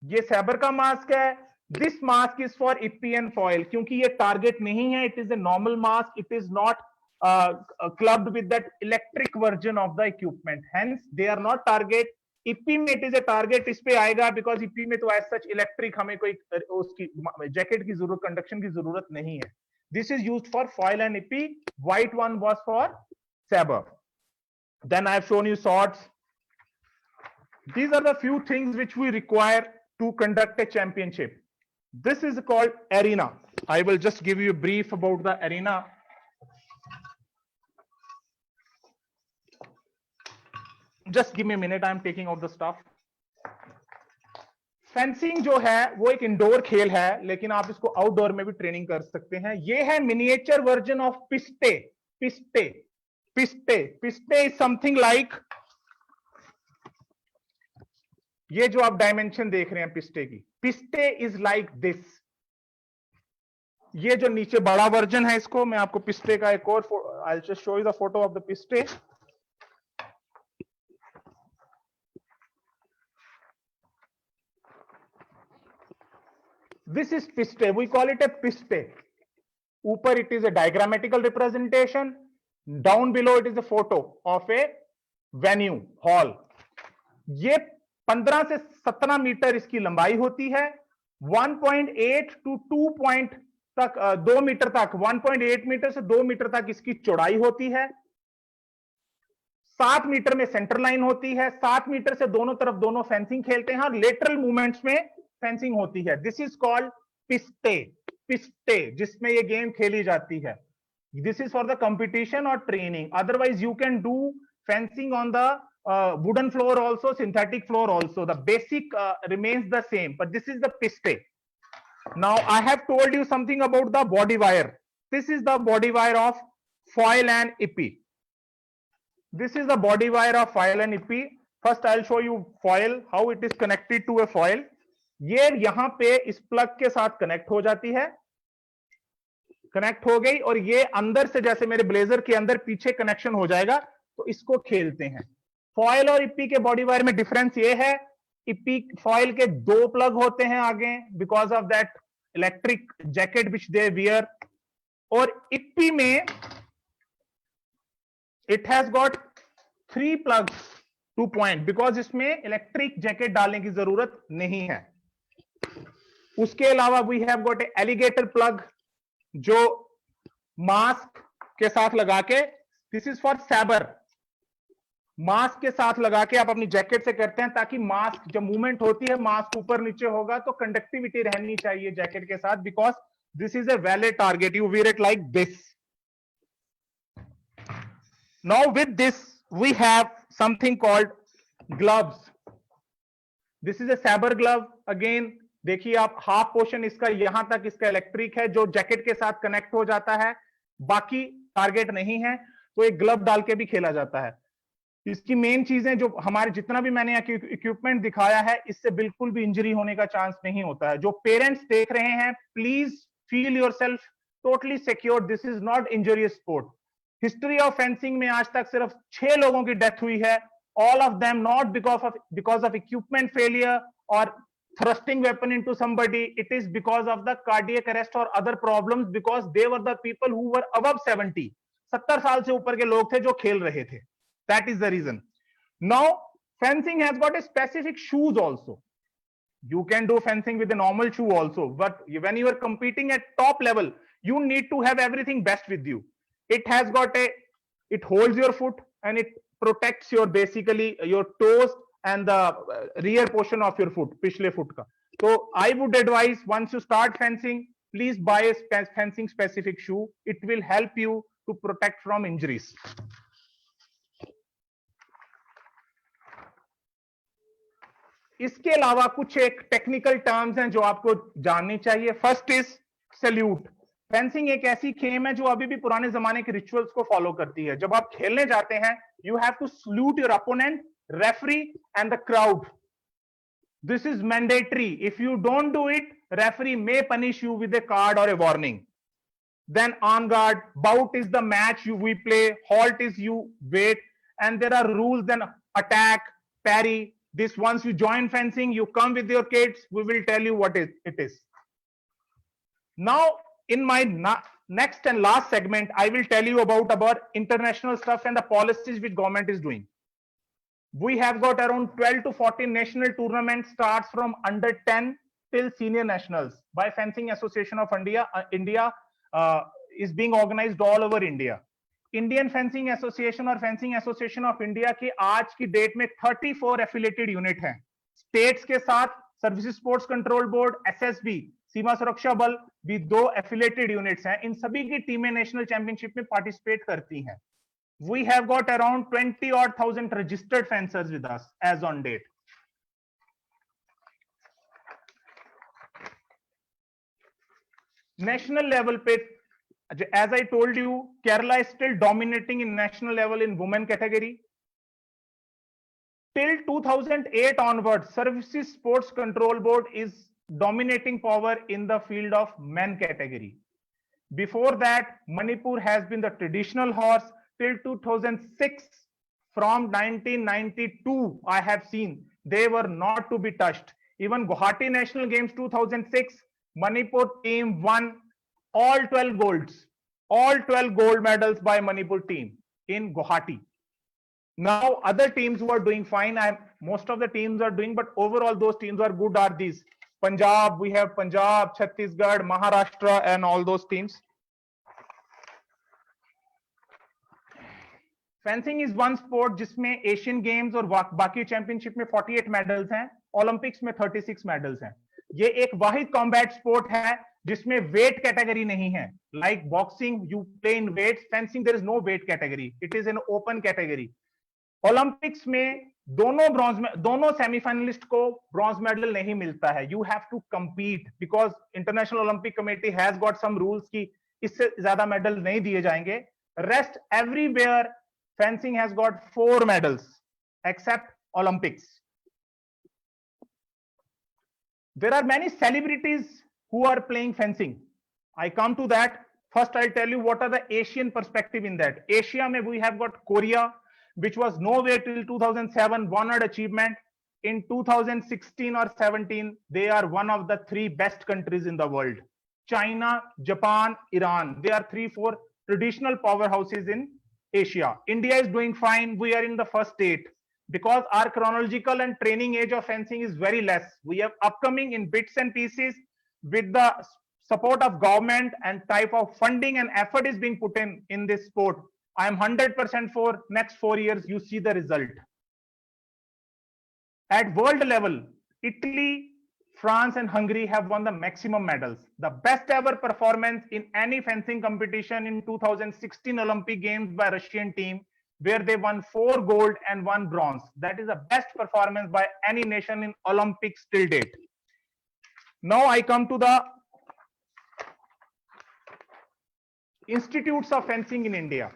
ये सैबर का मास्क है. This mask is for epee and foil, क्योंकि ये टारगेट नहीं है. It is a normal mask. It is not clubbed with that electric version of the equipment, hence they are not target. Epee में it is a target इस पे आएगा, because EP में तो एज सच इलेक्ट्रिक हमें कोई उसकी jacket की जरूरत, कंडक्शन की जरूरत नहीं है. This is used for foil and epee. White one was for sabre. Then I have shown you shorts. These are the few things which we require to conduct a championship. This is called arena. I will just give you a brief about the arena. Just give me a minute, I am taking out the stuff. Fencing जो है वो एक indoor खेल है, लेकिन आप इसको outdoor में भी ट्रेनिंग कर सकते हैं. ये है miniature version of piste. Piste piste piste is something like, ये जो आप डायमेंशन देख रहे हैं पिस्टे की, पिस्टे इज लाइक दिस. ये जो नीचे बड़ा वर्जन है, इसको मैं आपको पिस्टे का एक और, I will just show you the photo of the piste. This is piste. We call it a piste. ऊपर it is a diagrammatical representation. Down below it is a photo of a venue hall. ये 15 से 17 metre इसकी लंबाई होती है. 1.8 to 2 point तक, 2 metre तक, 1.8 metre से 2 मीटर तक इसकी चौड़ाई होती है. 7 मीटर में सेंटर लाइन होती है. 7 मीटर से दोनों तरफ दोनों फेंसिंग खेलते हैं, और लेटरल मूवमेंट्स में फेंसिंग होती है. This is called piste. Piste जिसमें ये गेम खेली जाती है. This is for the competition और training. Otherwise you can do fencing on the wooden floor also, synthetic floor also. The basic remains the same, but this is the piste. Now I have told you something about the body wire. This is the body wire of foil and épée. This is the body wire of foil and épée. First I'll show you foil, how it is connected to a foil. ये यहां पे इस plug के साथ connect हो जाती है, connect हो गई, और ये अंदर से जैसे मेरे ब्लेजर के अंदर पीछे कनेक्शन हो जाएगा, तो इसको खेलते हैं. फॉयल और इप्पी के बॉडी वायर में डिफरेंस ये है, इप्पी फॉयल के 2 प्लग होते हैं आगे, because of that electric jacket which they wear, और इप्पी में it has got 3 plugs two point, because इसमें इलेक्ट्रिक जैकेट डालने की जरूरत नहीं है. उसके अलावा we have got a alligator plug जो मास्क के साथ लगा के, this is for sabre. Mask के साथ लगा के आप अपनी जैकेट से करते हैं, ताकि मास्क जब मूवमेंट होती है, मास्क ऊपर नीचे होगा तो कंडक्टिविटी रहनी चाहिए जैकेट के साथ, because this is a valid target. You wear it like this. Now with this we have something called gloves. This is a sabre glove. Again देखिए आप, हाफ पोर्शन इसका यहां तक इसका इलेक्ट्रिक है, जो जैकेट के साथ कनेक्ट हो जाता है, बाकी टारगेट नहीं है, तो एक ग्लव डाल के भी खेला जाता है. इसकी मेन चीजें जो हमारे, जितना भी मैंने इक्विपमेंट दिखाया है, इससे बिल्कुल भी इंजरी होने का चांस नहीं होता है. जो पेरेंट्स देख रहे हैं, please feel yourself totally secure. This is not injurious sport. History of fencing में आज तक सिर्फ 6 लोगों की डेथ हुई है. All of them not because of equipment failure और thrusting weapon into somebody. It is because of the cardiac arrest or other problems, because they were the people who were above 70. 70 साल से ऊपर के लोग थे जो खेल रहे थे. That is the reason. Now fencing has got a specific shoes also. You can do fencing with a normal shoe also, but when you are competing at top level, you need to have everything best with you. It has got it holds your foot and it protects your basically your toes and the rear portion of your foot, पिछले foot का. So I would advise, once you start fencing, please buy a fencing specific shoe. It will help you to protect from injuries. इसके अलावा कुछ एक technical terms हैं जो आपको जाननी चाहिए. First is salute. फेंसिंग एक ऐसी गेम है जो अभी भी पुराने जमाने के रिचुअल्स को फॉलो करती है. जब आप खेलने जाते हैं, you have to salute your opponent, referee and the crowd. This is mandatory. If you don't do it, referee may punish you with a card or a warning. Then on guard, bout is the match we play, halt is you wait, and there are rules. Then attack, parry. This once you join fencing, you come with your kids. We will tell you what it is. Now, in my next and last segment, I will tell you about international stuff and the policies which government is doing. We have got around 12 to 14 national tournaments, starts from under 10 till senior nationals by Fencing Association of India. India is being organized all over India. Indian Fencing Association और Fencing Association of India की आज की date में 34 affiliated unit हैं. States के साथ services sports control board, SSB, Seema Suraksha Bal भी 2 affiliated units हैं. इन सभी की टीमें नेशनल चैंपियनशिप में पार्टिसिपेट करती हैं. We have got around 20,000 registered fencers with us as on date. National level pe, as I told you, Kerala is still dominating in national level in women category. Till 2008 onwards, Services Sports Control Board is dominating power in the field of men category. Before that, Manipur has been the traditional horse. Till 2006, from 1992, I have seen they were not to be touched. Even Guwahati National Games 2006, Manipur team won all 12 golds, all 12 gold medals by Manipur team in Guwahati. Now, other teams who are doing fine, most of the teams are doing, but overall those teams are good are these. Punjab, we have Punjab, Chhattisgarh, Maharashtra, and all those teams. Fencing is one sport जिसमें Asian games और बाकी championship में 48 medals हैं, Olympics में 36 medals हैं. ये एक वाहिद combat sport है जिसमें वेट कैटेगरी नहीं है. Like boxing you play in weights, fencing there is no weight category, it is an open category. Olympics में दोनों सेमीफाइनलिस्ट को ब्रॉन्ज मेडल नहीं मिलता है. You have to compete because international Olympic committee has got some rules की इससे ज्यादा medal नहीं दिए जाएंगे. Rest everywhere fencing has got 4 medals except Olympics. There are many celebrities who are playing fencing. I come to that. First, I'll tell you what are the Asian perspective in that. Asia mein we have got Korea, which was nowhere till 2007, one-odd achievement. In 2016 or 17, they are one of the 3 best countries in the world. China, Japan, Iran. They are 3-4 traditional powerhouses in Asia. India is doing fine. We are in the first 8 because our chronological and training age of fencing is very less. We have upcoming in bits and pieces with the support of government and type of funding and effort is being put in this sport. I am 100% for next 4 years you see the result. At world level, Italy, France and Hungary have won the maximum medals. The best ever performance in any fencing competition in 2016 Olympic Games by Russian team, where they won 4 gold and 1 bronze. That is the best performance by any nation in Olympics till date. Now I come to the institutes of fencing in India.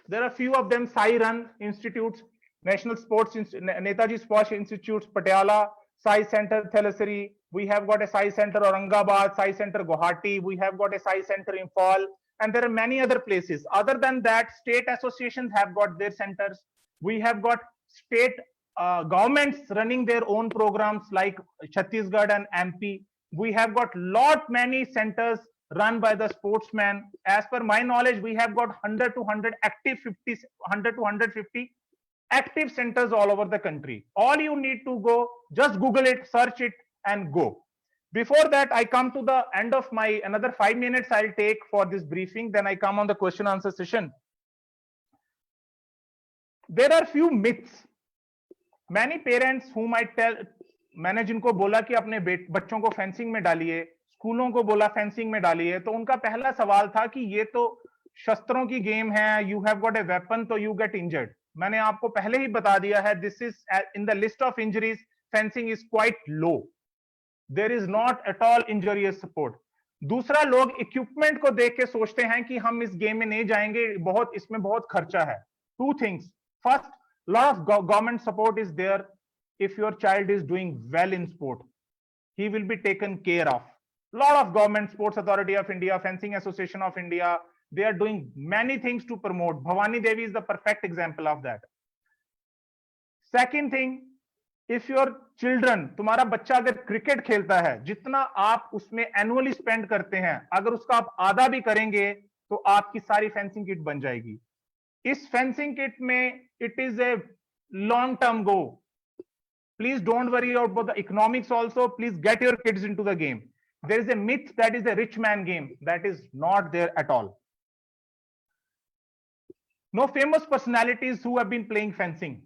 There are few of them, Sai-Run institutes, National Sports, Netaji Sports Institutes, Patiala, Sai Center, Thalassery. We have got a Sai Center Aurangabad, Sai Center Guwahati. We have got a Sai Center Imphal, and there are many other places. Other than that, state associations have got their centers. We have got state governments running their own programs like Chhattisgarh and MP. We have got many centers run by the sportsmen. As per my knowledge, we have got 100 to 150 active centers all over the country. All you need to go, just Google it, search it, and go. Before that, I come to the end of my another 5 minutes I'll take for this briefing. Then I come on the question answer session. There are few myths. Many parents whom I tell, मैंने जिनको बोला कि अपने बच्चों को fencing में डालिए, स्कूलों को बोला फेंसिंग में डालिए, तो उनका पहला सवाल था कि ये तो शस्त्रों की गेम है, you have got a weapon तो यू गेट इंजर्ड. मैंने आपको पहले ही बता दिया है, this is in the list of injuries. fencing is quite low. There is not at all injurious sport. दूसरा, लोग इक्विपमेंट को देख के सोचते हैं कि हम इस गेम में नहीं जाएंगे, बहुत इसमें बहुत खर्चा है. Two things. First, lot of government support is there. If your child is doing well in sport, he will be taken care of. Lot of government, Sports Authority of India, Fencing Association of India, they are doing many things to promote. Bhavani Devi is the perfect example of that. Second thing, if your children, तुम्हारा बच्चा अगर cricket खेलता है, जितना आप उसमें annually spend करते हैं, अगर उसका आप आधा भी करेंगे तो आपकी सारी फेंसिंग किट बन जाएगी. इस फेंसिंग किट में it is a long term go. Please don't worry about the economics also. Please get your kids into the game. There is a myth that is a rich man game. That is not there at all. No famous personalities who have been playing fencing.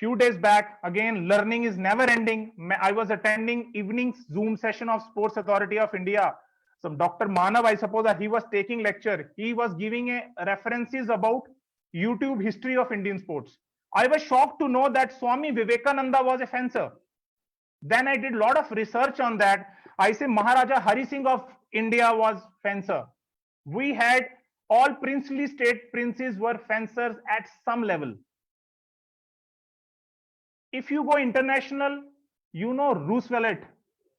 Few days back, again, learning is never ending. I was attending evening Zoom session of Sports Authority of India. Some Dr. Manav, I suppose that he was taking lecture. He was giving a references about YouTube history of Indian sports. I was shocked to know that Swami Vivekananda was a fencer. Then I did a lot of research on that. I say Maharaja Hari Singh of India was fencer. We had all princely state princes were fencers at some level. If you go international, you know Roosevelt,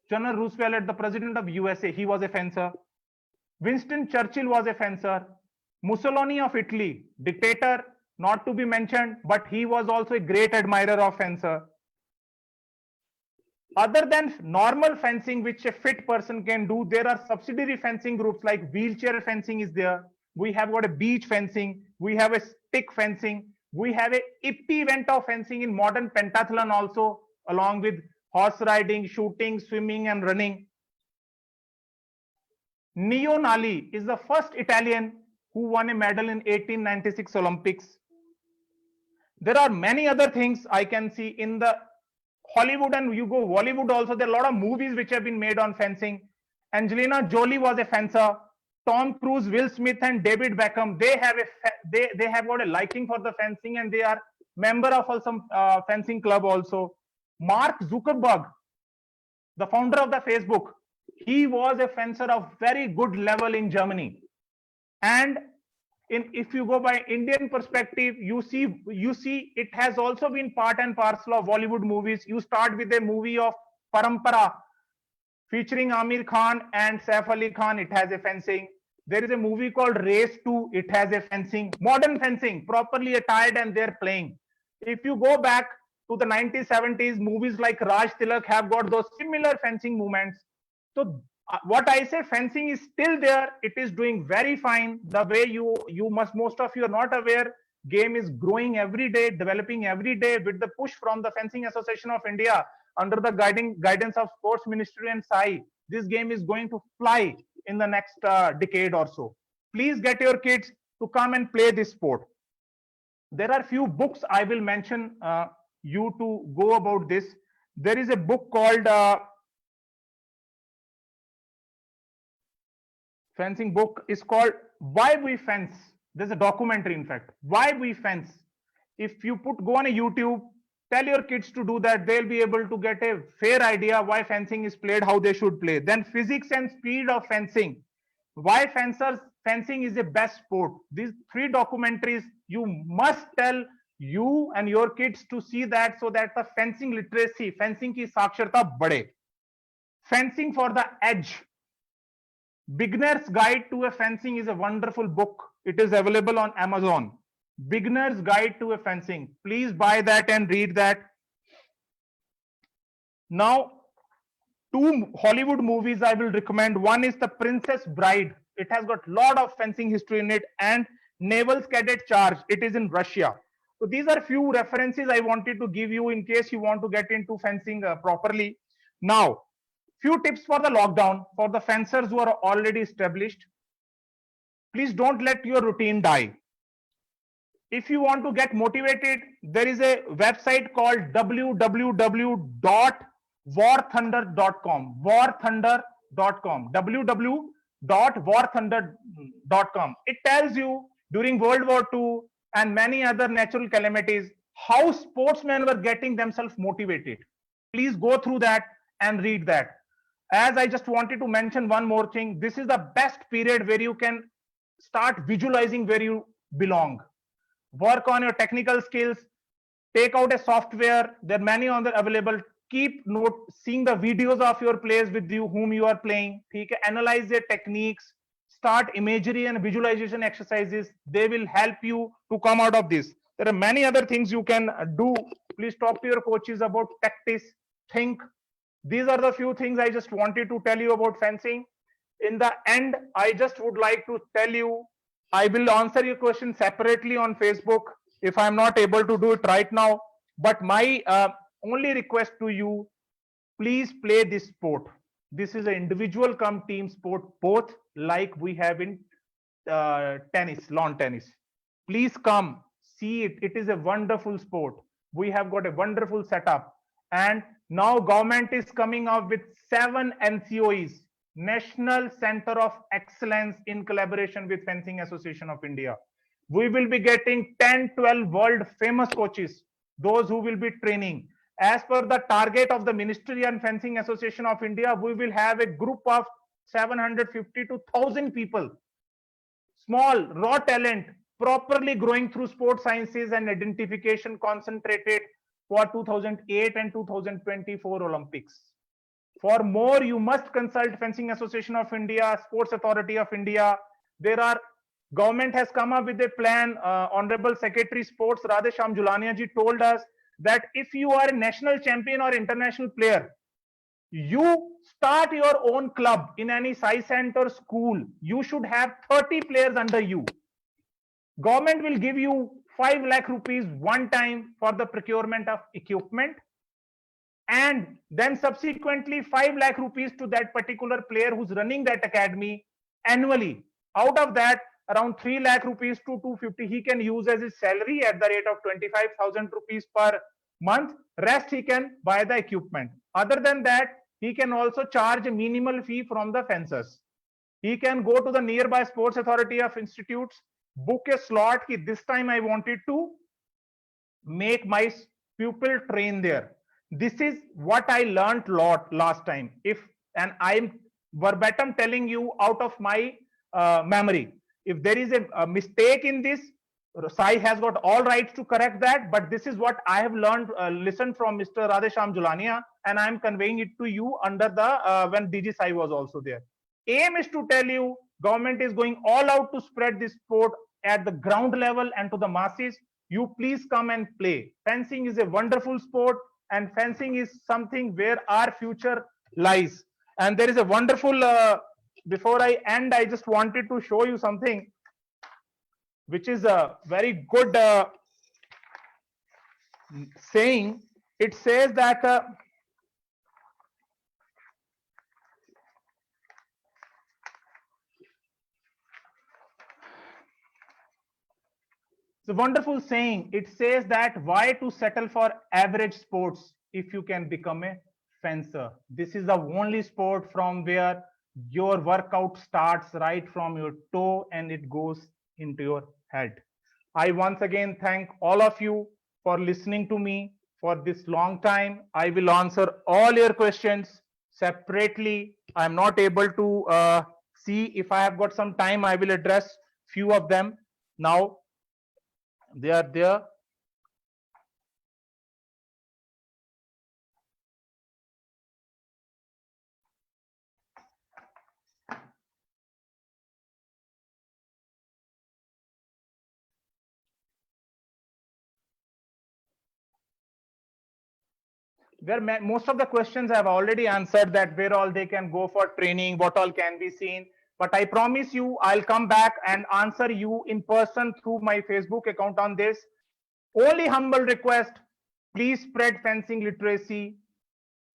General Roosevelt, the president of USA, he was a fencer. Winston Churchill was a fencer. Mussolini of Italy, dictator, not to be mentioned, but he was also a great admirer of fencer. Other than normal fencing, which a fit person can do, there are subsidiary fencing groups like wheelchair fencing is there. We have got a beach fencing. We have a stick fencing. We have a IPPI event of fencing in modern pentathlon also, along with horse riding, shooting, swimming, and running. Neo Nali is the first Italian who won a medal in 1896 Olympics. There are many other things I can see in the Hollywood, and you go Bollywood also. There are a lot of movies which have been made on fencing. Angelina Jolie was a fencer. Tom Cruise, Will Smith, and David Beckham, they have got a liking for the fencing, and they are member of some fencing club also. Mark Zuckerberg, the founder of the Facebook, he was a fencer of very good level in Germany. And if you go by Indian perspective, you see it has also been part and parcel of Bollywood movies. You start with a movie of Parampara featuring Amir Khan and Saif Ali Khan. It has a fencing. There is a movie called Race 2. It has a fencing, modern fencing, properly attired, and they're playing. If you go back to the 1970s, movies like Raj Tilak have got those similar fencing movements. So what I say, fencing is still there. It is doing very fine. The way most of you are not aware, game is growing every day, developing every day with the push from the Fencing Association of India under the guidance of Sports Ministry and SAI. This game is going to fly in the next decade or so. Please get your kids to come and play this sport. There are few books I will mention you to go about this. There is a book called fencing book is called Why We Fence. There's a documentary, in fact, Why We Fence. If you go on a YouTube, tell your kids to do that, they'll be able to get a fair idea why fencing is played, how they should play. Then physics and speed of fencing, why fencing is the best sport. These 3 documentaries you must tell you and your kids to see that, so that the fencing literacy, fencing ki saksharta bade. Fencing for the Edge, Beginner's Guide to a Fencing is a wonderful book. It is available on Amazon. Beginner's Guide to a Fencing. Please buy that and read that. Now, 2 Hollywood movies I will recommend. One is The Princess Bride. It has got a lot of fencing history in it, and Naval's Cadet Charge. It is in Russia. So these are few references I wanted to give you in case you want to get into fencing properly. Now, few tips for the lockdown for the fencers who are already established. Please don't let your routine die. If you want to get motivated, there is a website called www.warthunder.com. Warthunder.com. www.warthunder.com. It tells you during World War II and many other natural calamities how sportsmen were getting themselves motivated. Please go through that and read that. As I just wanted to mention one more thing, this is the best period where you can start visualizing where you belong. Work on your technical skills, take out a software. There are many on the available. Keep seeing the videos of your players with you whom you are playing. Analyze their techniques. Start imagery and visualization exercises. They will help you to come out of this. There are many other things you can do. Please talk to your coaches about tactics. Think. These are the few things I just wanted to tell you about fencing. In the end, I just would like to tell you, I will answer your question separately on Facebook if I'm not able to do it right now. But my only request to you, please play this sport. This is an individual come team sport, both like we have in tennis, lawn tennis. Please come, see it. It is a wonderful sport. We have got a wonderful setup. And now government is coming up with 7 NCOEs, National Center of Excellence, in collaboration with Fencing Association of India. We will be getting 10-12 world famous coaches, those who will be training. As per the target of the Ministry and Fencing Association of India, we will have a group of 750 to 1,000 people, small raw talent, properly growing through sports sciences and identification, concentrated for 2008 and 2024 Olympics. For more, you must consult Fencing Association of India, Sports Authority of India. Government has come up with a plan. Honorable Secretary Sports Radhesham Julania ji told us that if you are a national champion or international player, you start your own club in any science center school. You should have 30 players under you. Government will give you 5 lakh rupees one time for the procurement of equipment, and then subsequently 5 lakh rupees to that particular player who's running that academy annually. Out of that, around 3 lakh rupees to 250 he can use as his salary at the rate of 25,000 rupees per month. Rest he can buy the equipment. Other than that, he can also charge a minimal fee from the fencers. He can go to the nearby Sports Authority of Institutes, book a slot. This time I wanted to make my pupil train there. This is what I learned last time. And I'm verbatim telling you out of my memory. If there is a mistake in this, Sai has got all rights to correct that. But this is what I have learned, listened from Mr. Radhesham Julania, and I'm conveying it to you under the when DG Sai was also there. Aim is to tell you, government is going all out to spread this sport at the ground level and to the masses. You please come and play. Fencing is a wonderful sport, and fencing is something where our future lies. And there is a wonderful, before I end, I just wanted to show you something which is a very good saying. It says that it's a wonderful saying. It says that why to settle for average sports if you can become a fencer. This is the only sport from where your workout starts right from your toe and it goes into your head. I once again thank all of you for listening to me for this long time. I will answer all your questions separately. I'm not able to see. If I have got some time, I will address few of them now. They are there. Where most of the questions I have already answered, that where all they can go for training, what all can be seen. But I promise you, I'll come back and answer you in person through my Facebook account on this. Only humble request, please spread fencing literacy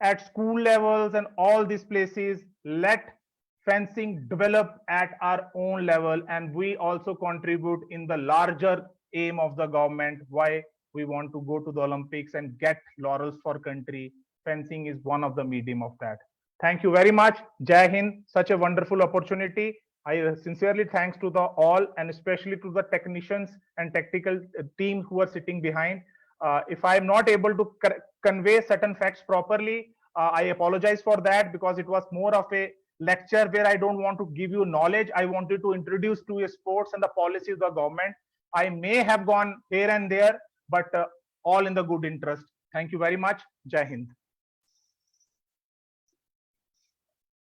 at school levels and all these places. Let fencing develop at our own level, and we also contribute in the larger aim of the government, why we want to go to the Olympics and get laurels for country. Fencing is one of the medium of that. Thank you very much. Jai Hind, such a wonderful opportunity. I sincerely thanks to the all, and especially to the technicians and tactical team who are sitting behind. If I am not able to convey certain facts properly, I apologize for that, because it was more of a lecture where I don't want to give you knowledge. I wanted to introduce to you sports and the policies of the government. I may have gone here and there, but all in the good interest. Thank you very much. Jai Hind.